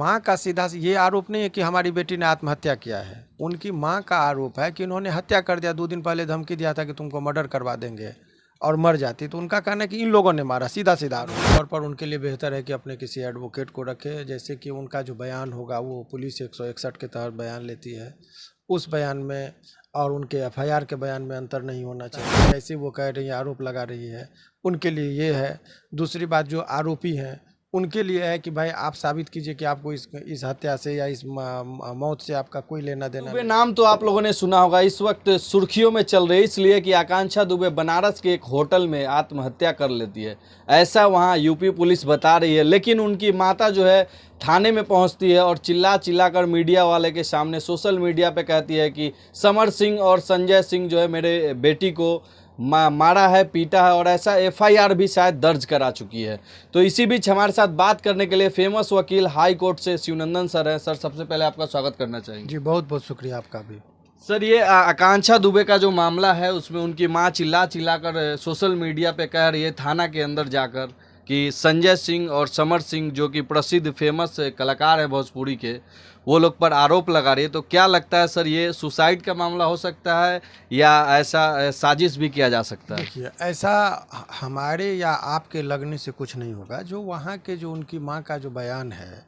माँ का सीधा ये आरोप नहीं है कि हमारी बेटी ने आत्महत्या किया है। उनकी माँ का आरोप है कि इन्होंने हत्या कर दिया। 2 दिन पहले धमकी दिया था कि तुमको मर्डर करवा देंगे और मर जाती। तो उनका कहना है कि इन लोगों ने मारा, सीधा सीधा आरोप। तौर पर उनके लिए बेहतर है कि अपने किसी एडवोकेट को रखे, जैसे कि उनका जो बयान होगा वो पुलिस 161 के तहत बयान लेती है, उस बयान में और उनके एफआईआर के बयान में अंतर नहीं होना चाहिए। जैसे वो कह रही है, आरोप लगा रही है, उनके लिए ये है। दूसरी बात, जो आरोपी हैं उनके लिए है कि भाई आप साबित कीजिए कि आपको इस हत्या से या इस मौत से आपका कोई लेना देना दुबे नाम तो आप लोगों ने सुना होगा, इस वक्त सुर्खियों में चल रही है, इसलिए कि आकांक्षा दुबे बनारस के एक होटल में आत्महत्या कर लेती है, ऐसा वहां यूपी पुलिस बता रही है। लेकिन उनकी माता जो है थाने में पहुंचती है और चिल्ला चिल्ला कर मीडिया वाले के सामने सोशल मीडिया पे कहती है कि समर सिंह और संजय सिंह जो है मेरे बेटी को मारा है, पीटा है, और ऐसा एफआईआर भी शायद दर्ज करा चुकी है। तो इसी बीच हमारे साथ बात करने के लिए फेमस वकील हाई कोर्ट से शिवनंदन सर हैं। सर, सबसे पहले आपका स्वागत करना चाहेंगे। जी, बहुत बहुत शुक्रिया आपका भी। सर, ये आकांक्षा दुबे का जो मामला है उसमें उनकी माँ चिल्ला चिल्ला कर सोशल मीडिया पे कह रही है, थाना के अंदर जाकर, कि संजय सिंह और समर सिंह जो कि प्रसिद्ध फेमस कलाकार है भोजपुरी के, वो लोग पर आरोप लगा रही है। तो क्या लगता है सर, ये सुसाइड का मामला हो सकता है या ऐसा साजिश भी किया जा सकता है? देखिए, ऐसा हमारे या आपके लगने से कुछ नहीं होगा। जो वहाँ के जो उनकी माँ का जो बयान है,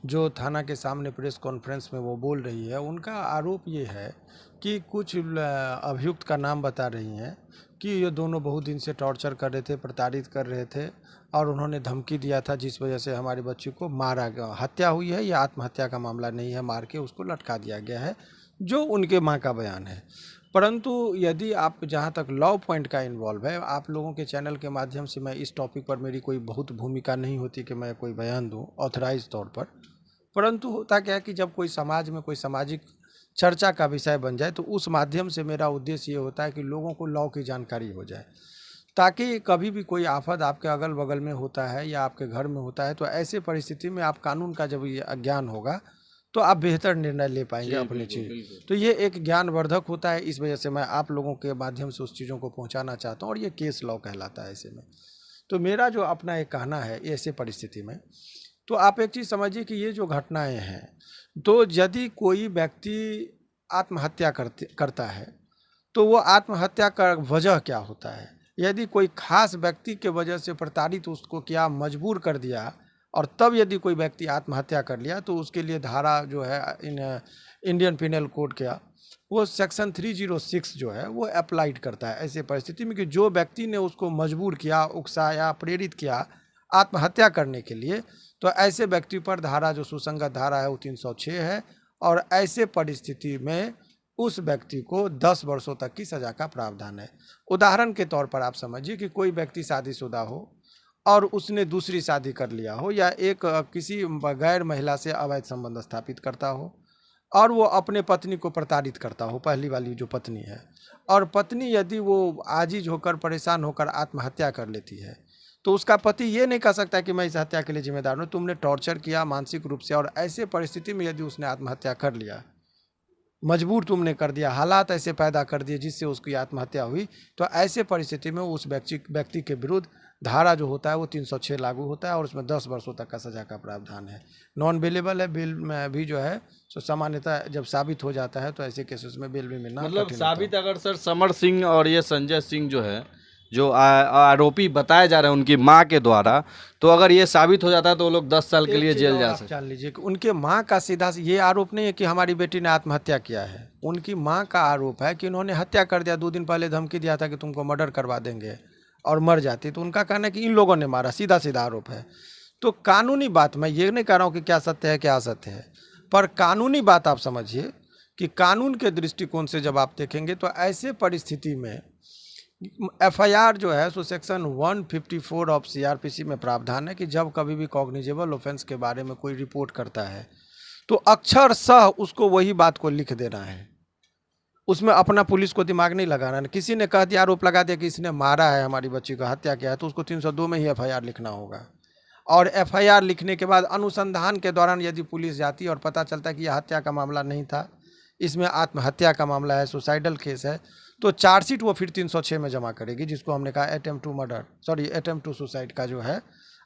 जो थाना के सामने प्रेस कॉन्फ्रेंस में वो बोल रही है, उनका आरोप ये है कि कुछ अभियुक्त का नाम बता रही हैं कि ये दोनों बहुत दिन से टॉर्चर कर रहे थे, प्रताड़ित कर रहे थे और उन्होंने धमकी दिया था, जिस वजह से हमारी बच्ची को मारा गया। हत्या हुई है, या आत्महत्या का मामला नहीं है, मार के उसको लटका दिया गया है, जो उनके माँ का बयान है। परंतु यदि आप, जहाँ तक लॉ पॉइंट का इन्वॉल्व है, आप लोगों के चैनल के माध्यम से मैं इस टॉपिक पर, मेरी कोई बहुत भूमिका नहीं होती कि मैं कोई बयान दूँ ऑथराइज तौर पर। परंतु होता क्या है कि जब कोई समाज में कोई सामाजिक चर्चा का विषय बन जाए, तो उस माध्यम से मेरा उद्देश्य ये होता है कि लोगों को लॉ की जानकारी हो जाए, ताकि कभी भी कोई आफत आपके अगल बगल में होता है या आपके घर में होता है, तो ऐसे परिस्थिति में आप कानून का जब ये ज्ञान होगा तो आप बेहतर निर्णय ले पाएंगे अपनी चीज़। तो ये एक ज्ञानवर्धक होता है, इस वजह से मैं आप लोगों के माध्यम से उस चीज़ों को पहुंचाना चाहता हूं, और ये केस लॉ कहलाता है ऐसे में। तो मेरा जो अपना एक कहना है ऐसे परिस्थिति में, तो आप एक चीज़ समझिए कि ये जो घटनाएं हैं, तो यदि कोई व्यक्ति आत्महत्या करता है, तो वो आत्महत्या का वजह क्या होता है। यदि कोई खास व्यक्ति के वजह से प्रताड़ित उसको क्या मजबूर कर दिया, और तब यदि कोई व्यक्ति आत्महत्या कर लिया, तो उसके लिए धारा जो है इंडियन पिनल कोड का वो सेक्शन 306 जो है वो अप्लाइड करता है ऐसे परिस्थिति में, कि जो व्यक्ति ने उसको मजबूर किया, उकसाया, प्रेरित किया आत्महत्या करने के लिए, तो ऐसे व्यक्ति पर धारा, जो सुसंगत धारा है, वो 306 है। और ऐसे परिस्थिति में उस व्यक्ति को 10 वर्षों तक की सज़ा का प्रावधान है। उदाहरण के तौर पर आप समझिए कि कोई व्यक्ति शादीशुदा हो और उसने दूसरी शादी कर लिया हो, या एक किसी गैर महिला से अवैध संबंध स्थापित करता हो, और वो अपने पत्नी को प्रताड़ित करता हो, पहली वाली जो पत्नी है, और पत्नी यदि वो आजिज होकर, परेशान होकर आत्महत्या कर लेती है, तो उसका पति ये नहीं कह सकता कि मैं इस हत्या के लिए जिम्मेदार हूँ, तुमने टॉर्चर किया मानसिक रूप से, और ऐसे परिस्थिति में यदि उसने आत्महत्या कर लिया, मजबूर तुमने कर दिया, हालात ऐसे पैदा कर दिए जिससे उसकी आत्महत्या हुई, तो ऐसे परिस्थिति में उस व्यक्ति के विरुद्ध धारा जो होता है वो 306 लागू होता है, और उसमें 10 वर्षों तक का सज़ा का प्रावधान है। नॉन बेलेबल है, बेल में भी जो है सो सामान्यतः जब साबित हो जाता है तो ऐसे केसेस में बेल भी मिलना मतलब साबित, अगर सर समर सिंह और ये संजय सिंह जो है, जो आरोपी बताए जा रहे हैं उनकी माँ के द्वारा, तो अगर ये साबित हो जाता है तो वो लोग 10 साल के लिए जेल जा सकते। जान लीजिए कि उनके माँ का सीधा ये आरोप नहीं है कि हमारी बेटी ने आत्महत्या किया है। उनकी माँ का आरोप है कि उन्होंने हत्या कर दिया, 2 दिन पहले धमकी दिया था कि तुमको मर्डर करवा देंगे और मर जाती। तो उनका कहना है कि इन लोगों ने मारा, सीधा सीधा आरोप है। तो कानूनी बात, मैं ये नहीं कह रहा हूँ कि क्या सत्य है क्या असत्य है, पर कानूनी बात आप समझिए कि कानून के दृष्टिकोण से जब आप देखेंगे, तो ऐसे परिस्थिति में एफआईआर जो है सो सेक्शन 154 ऑफ सीआरपीसी में प्रावधान है कि जब कभी भी कॉग्निजेबल ऑफेंस के बारे में कोई रिपोर्ट करता है, तो अक्षरशः उसको वही बात को लिख देना है, उसमें अपना पुलिस को दिमाग नहीं लगाना है। किसी ने कह दिया, आरोप लगा दिया कि इसने मारा है हमारी बच्ची को, हत्या किया है, तो उसको 302 में ही एफआईआर लिखना होगा। और एफआईआर लिखने के बाद अनुसंधान के दौरान यदि पुलिस जाती है और पता चलता है कि यह हत्या का मामला नहीं था, इसमें आत्महत्या का मामला है, सुसाइडल केस है, तो चार्जशीट वो फिर 306 में जमा करेगी, जिसको हमने कहा अटेम्प्ट टू सुसाइड का जो है,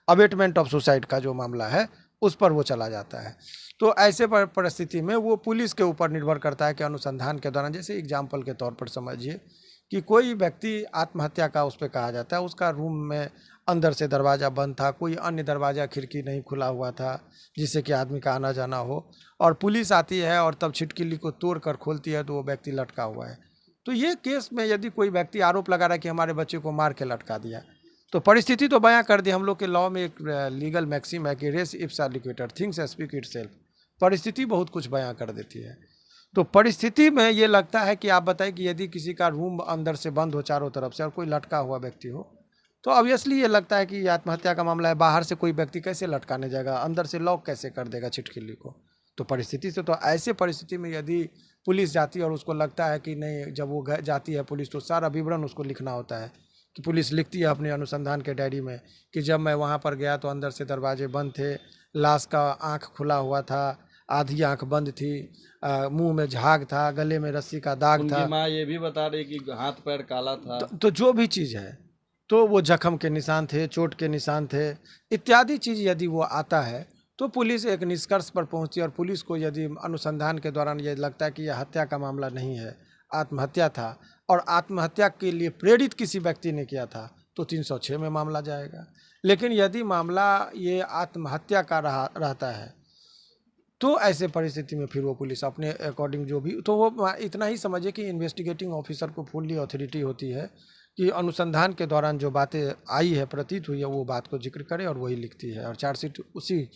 अबेटमेंट ऑफ सुसाइड का जो मामला है, उस पर वो चला जाता है। तो ऐसे परिस्थिति में वो पुलिस के ऊपर निर्भर करता है कि अनुसंधान के दौरान, जैसे एग्जाम्पल के तौर पर समझिए कि कोई व्यक्ति आत्महत्या का उस पर कहा जाता है, उसका रूम में अंदर से दरवाज़ा बंद था, कोई अन्य दरवाज़ा खिड़की नहीं खुला हुआ था जिससे कि आदमी का आना जाना हो, और पुलिस आती है और तब छिटकिली को तोड़ कर खोलती है तो वो व्यक्ति लटका हुआ है। तो ये केस में यदि कोई व्यक्ति आरोप लगा रहा है कि हमारे बच्चे को मार के लटका दिया, तो परिस्थिति तो बयां कर दी। हम लोग के लॉ में एक लीगल मैक्सिम है कि race Ipsa लिक्विटर, things speak itself. परिस्थिति बहुत कुछ बयां कर देती है। तो परिस्थिति में ये लगता है कि आप बताएं कि यदि किसी का रूम अंदर से बंद हो चारों तरफ से और कोई लटका हुआ व्यक्ति हो, तो ऑब्वियसली ये लगता है कि ये आत्महत्या का मामला है। बाहर से कोई व्यक्ति कैसे लटकाने जाएगा, अंदर से लॉक कैसे कर देगा छिटकिली को। तो परिस्थिति से, तो ऐसे परिस्थिति में यदि पुलिस जाती है और उसको लगता है कि नहीं, जब वो जाती है पुलिस तो सारा विवरण उसको लिखना होता है कि पुलिस लिखती है अपने अनुसंधान के डायरी में कि जब मैं वहाँ पर गया तो अंदर से दरवाजे बंद थे, लाश का आँख खुला हुआ था, आधी आँख बंद थी, मुंह में झाग था, गले में रस्सी का दाग था। उनकी माँ ये भी बता रही कि हाथ पैर काला था। तो जो भी चीज़ है, तो वो जख्म के निशान थे, चोट के निशान थे, इत्यादि चीज़ यदि वो आता है तो पुलिस एक निष्कर्ष पर पहुंचती है। और पुलिस को यदि अनुसंधान के दौरान ये लगता है कि यह हत्या का मामला नहीं है, आत्महत्या था और आत्महत्या के लिए प्रेरित किसी व्यक्ति ने किया था, तो 306 में मामला जाएगा। लेकिन यदि मामला ये आत्महत्या का रहता है तो ऐसे परिस्थिति में फिर वो पुलिस अपने अकॉर्डिंग जो भी, तो वो इतना ही समझे कि इन्वेस्टिगेटिंग ऑफिसर को फुल्ली अथॉरिटी होती है कि अनुसंधान के दौरान जो बातें आई है, प्रतीत हुई है, वो बात को जिक्र करे और वही लिखती है और चार्जशीट उसी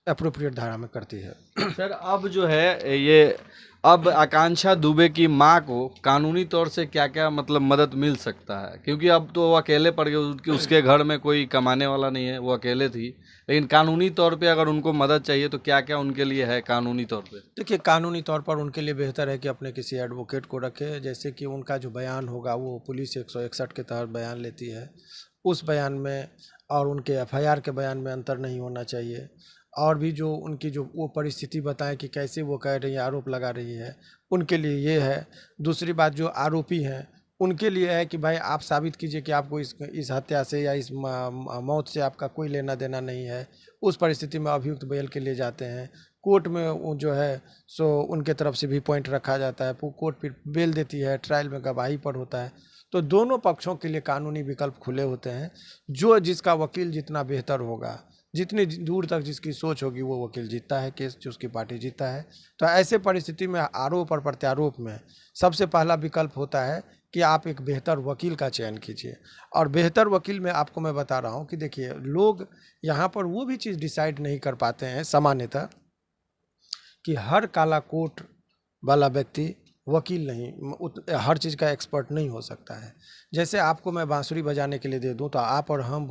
अप्रोप्रिएट धारा में करती है। सर अब जो है ये, अब आकांक्षा दुबे की माँ को कानूनी तौर से क्या क्या मतलब मदद मिल सकता है? क्योंकि अब तो वो अकेले पड़ गए, उसके घर में कोई कमाने वाला नहीं है, वो अकेले थी। लेकिन कानूनी तौर पे अगर उनको मदद चाहिए तो क्या क्या उनके लिए है कानूनी तौर पे? देखिए, कानूनी तौर पर उनके लिए बेहतर है कि अपने किसी एडवोकेट को रखे, जैसे कि उनका जो बयान होगा वो पुलिस 161 के तहत बयान लेती है, उस बयान में और उनके एफआईआर के बयान में अंतर नहीं होना चाहिए। और भी जो उनकी जो वो परिस्थिति बताएं कि कैसे वो कह रही है, आरोप लगा रही है, उनके लिए ये है। दूसरी बात, जो आरोपी हैं उनके लिए है कि भाई आप साबित कीजिए कि आपको इस हत्या से या इस मौत से आपका कोई लेना देना नहीं है। उस परिस्थिति में अभियुक्त बेल के लिए जाते हैं, कोर्ट में वो जो है सो उनके तरफ से भी पॉइंट रखा जाता है, कोर्ट फिर बेल देती है, ट्रायल में गवाही पर होता है। तो दोनों पक्षों के लिए कानूनी विकल्प खुले होते हैं। जो जिसका वकील जितना बेहतर होगा, जितनी दूर तक जिसकी सोच होगी, वो वकील जीतता है केस, जो उसकी पार्टी जीतता है। तो ऐसे परिस्थिति में आरोप और प्रत्यारोप में सबसे पहला विकल्प होता है कि आप एक बेहतर वकील का चयन कीजिए। और बेहतर वकील में आपको मैं बता रहा हूँ कि देखिए, लोग यहाँ पर वो भी चीज़ डिसाइड नहीं कर पाते हैं सामान्यतः कि हर काला कोट वाला व्यक्ति वकील नहीं, हर चीज़ का एक्सपर्ट नहीं हो सकता है। जैसे आपको मैं बांसुरी बजाने के लिए दे दूं तो आप और हम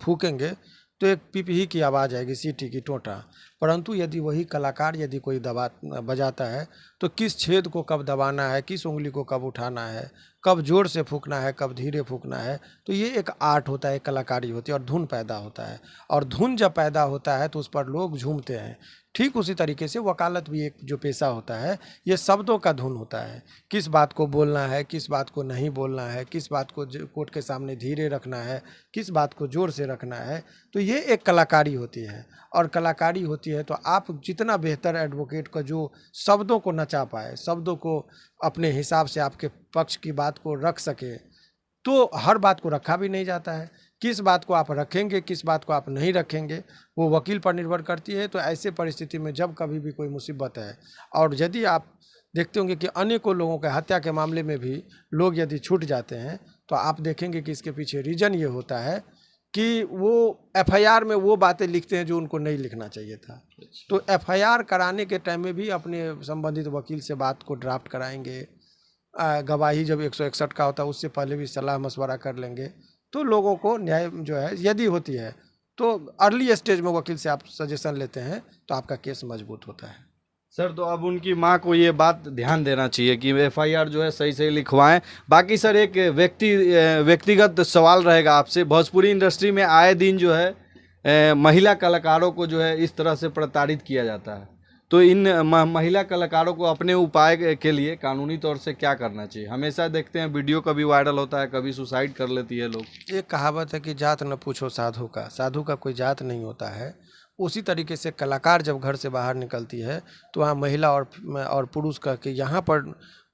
फूकेंगे तो एक पिपही की आवाज़ आएगी, सीटी की, टोंटा। परंतु यदि वही कलाकार यदि कोई बजाता है तो किस छेद को कब दबाना है, किस उंगली को कब उठाना है, कब जोर से फूकना है, कब धीरे फूकना है, तो ये एक आर्ट होता है, एक कलाकारी होती है और धुन पैदा होता है। और धुन जब पैदा होता है तो उस पर लोग झूमते हैं। ठीक उसी तरीके से वकालत भी एक जो पेशा होता है, ये शब्दों का धुन होता है। किस बात को बोलना है, किस बात को नहीं बोलना है, किस बात को कोर्ट के सामने धीरे रखना है, किस बात को जोर से रखना है, तो ये एक कलाकारी होती है। और कलाकारी होती है तो आप जितना बेहतर एडवोकेट का जो शब्दों को नचा पाए, शब्दों को अपने हिसाब से आपके पक्ष की बात को रख सके, तो हर बात को रखा भी नहीं जाता है। किस बात को आप रखेंगे, किस बात को आप नहीं रखेंगे, वो वकील पर निर्भर करती है। तो ऐसे परिस्थिति में जब कभी भी कोई मुसीबत है, और यदि आप देखते होंगे कि अनेकों लोगों के हत्या के मामले में भी लोग यदि छूट जाते हैं, तो आप देखेंगे कि इसके पीछे रीज़न ये होता है कि वो एफआईआर में वो बातें लिखते हैं जो उनको नहीं लिखना चाहिए था। तो एफआईआर कराने के टाइम में भी अपने संबंधित वकील से बात को ड्राफ्ट कराएंगे। गवाही जब 161 का होता है उससे पहले भी सलाह मशवरा कर लेंगे। तो लोगों को न्याय जो है यदि होती है तो अर्ली स्टेज में वकील से आप सजेशन लेते हैं तो आपका केस मजबूत होता है। सर तो अब उनकी माँ को ये बात ध्यान देना चाहिए कि एफआईआर जो है सही सही लिखवाएं। बाकी सर एक व्यक्तिगत सवाल रहेगा आपसे। भोजपुरी इंडस्ट्री में आए दिन जो है महिला कलाकारों को जो है इस तरह से प्रताड़ित किया जाता है, तो इन महिला कलाकारों को अपने उपाय के लिए कानूनी तौर से क्या करना चाहिए? हमेशा देखते हैं वीडियो कभी वायरल होता है, कभी सुसाइड कर लेती है लोग। एक कहावत है कि जात न पूछो साधु का। साधु का कोई जात नहीं होता है, उसी तरीके से कलाकार जब घर से बाहर निकलती है तो वहाँ महिला और पुरुष कह के यहाँ पर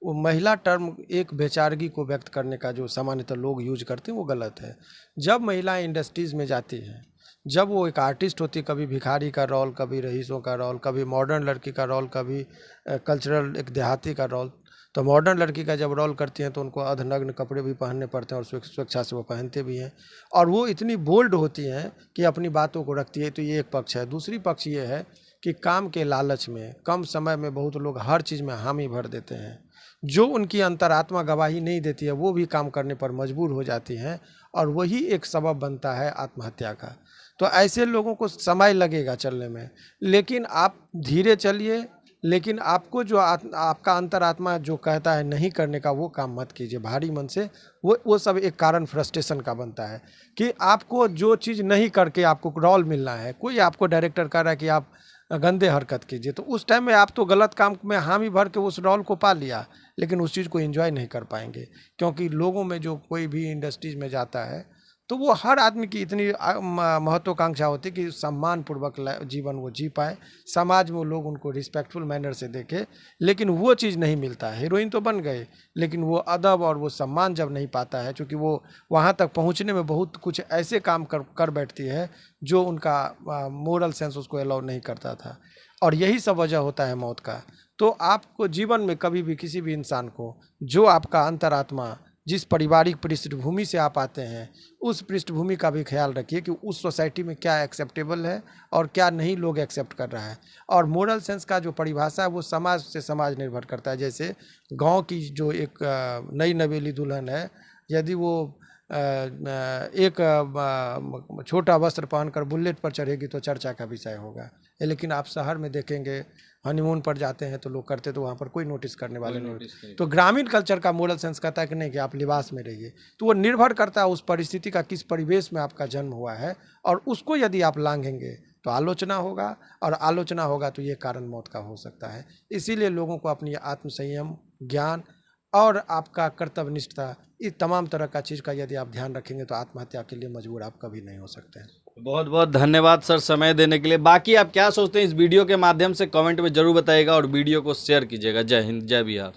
वो महिला टर्म एक बेचारगी को व्यक्त करने का जो सामान्यतः लोग यूज करते हैं वो गलत है। जब महिलाएं इंडस्ट्रीज़ में जाती हैं, जब वो एक आर्टिस्ट होती है, कभी भिखारी का रोल, कभी रईसों का रोल, कभी मॉडर्न लड़की का रोल, कभी कल्चरल एक देहाती का रोल, तो मॉडर्न लड़की का जब रोल करती हैं तो उनको अर्धनग्न कपड़े भी पहनने पड़ते हैं और स्वेच्छा से वो पहनते भी हैं, और वो इतनी बोल्ड होती हैं कि अपनी बातों को रखती है। तो ये एक पक्ष है। दूसरी पक्ष ये है कि काम के लालच में कम समय में बहुत लोग हर चीज़ में हामी भर देते हैं, जो उनकी अंतरात्मा गवाही नहीं देती है वो भी काम करने पर मजबूर हो जाती हैं, और वही एक सबब बनता है आत्महत्या का। तो ऐसे लोगों को समय लगेगा चलने में, लेकिन आप धीरे चलिए, लेकिन आपको जो आपका अंतरात्मा जो कहता है नहीं करने का वो काम मत कीजिए भारी मन से। वो सब एक कारण फ्रस्ट्रेशन का बनता है कि आपको जो चीज़ नहीं करके आपको रोल मिलना है, कोई आपको डायरेक्टर कह रहा है कि आप गंदे हरकत कीजिए, तो उस टाइम में आप तो गलत काम में हामी भर के उस रोल को पा लिया, लेकिन उस चीज़ को एंजॉय नहीं कर पाएंगे। क्योंकि लोगों में जो कोई भी इंडस्ट्रीज में जाता है तो वो हर आदमी की इतनी महत्वाकांक्षा होती है कि सम्मानपूर्वक जीवन वो जी पाए, समाज में वो लोग उनको रिस्पेक्टफुल मैनर से देखे, लेकिन वो चीज़ नहीं मिलता है। हीरोइन तो बन गए, लेकिन वो अदब और वो सम्मान जब नहीं पाता है, क्योंकि वो वहाँ तक पहुँचने में बहुत कुछ ऐसे काम कर बैठती है जो उनका मोरल सेंस उसको अलाउ नहीं करता था, और यही सब वजह होता है मौत का। तो आपको जीवन में कभी भी किसी भी इंसान को जो आपका अंतरात्मा जिस पारिवारिक पृष्ठभूमि से आप आते हैं उस पृष्ठभूमि का भी ख्याल रखिए कि उस सोसाइटी में क्या एक्सेप्टेबल है और क्या नहीं लोग एक्सेप्ट कर रहा है। और मोरल सेंस का जो परिभाषा है वो समाज से समाज निर्भर करता है। जैसे गांव की जो एक नई नवेली दुल्हन है, यदि वो एक छोटा वस्त्र पहनकर बुलेट पर चढ़ेगी तो चर्चा का विषय होगा, लेकिन आप शहर में देखेंगे हनीमून पर जाते हैं तो लोग करते तो वहाँ पर कोई नोटिस करने वाले नहीं। तो ग्रामीण कल्चर का मोरल सेंस कहता है कि नहीं कि आप लिबास में रहिए। तो वो निर्भर करता है उस परिस्थिति का, किस परिवेश में आपका जन्म हुआ है, और उसको यदि आप लांघेंगे तो आलोचना होगा, और आलोचना होगा तो ये कारण मौत का हो सकता है। इसीलिए लोगों को अपनी आत्मसंयम, ज्ञान और आपका कर्तव्यनिष्ठता, इस तमाम तरह का चीज़ का यदि आप ध्यान रखेंगे तो आत्महत्या के लिए मजबूर आप कभी नहीं हो सकते हैं। बहुत बहुत धन्यवाद सर समय देने के लिए। बाकी आप क्या सोचते हैं इस वीडियो के माध्यम से कमेंट में जरूर बताइएगा और वीडियो को शेयर कीजिएगा। जय हिंद, जय बिहार।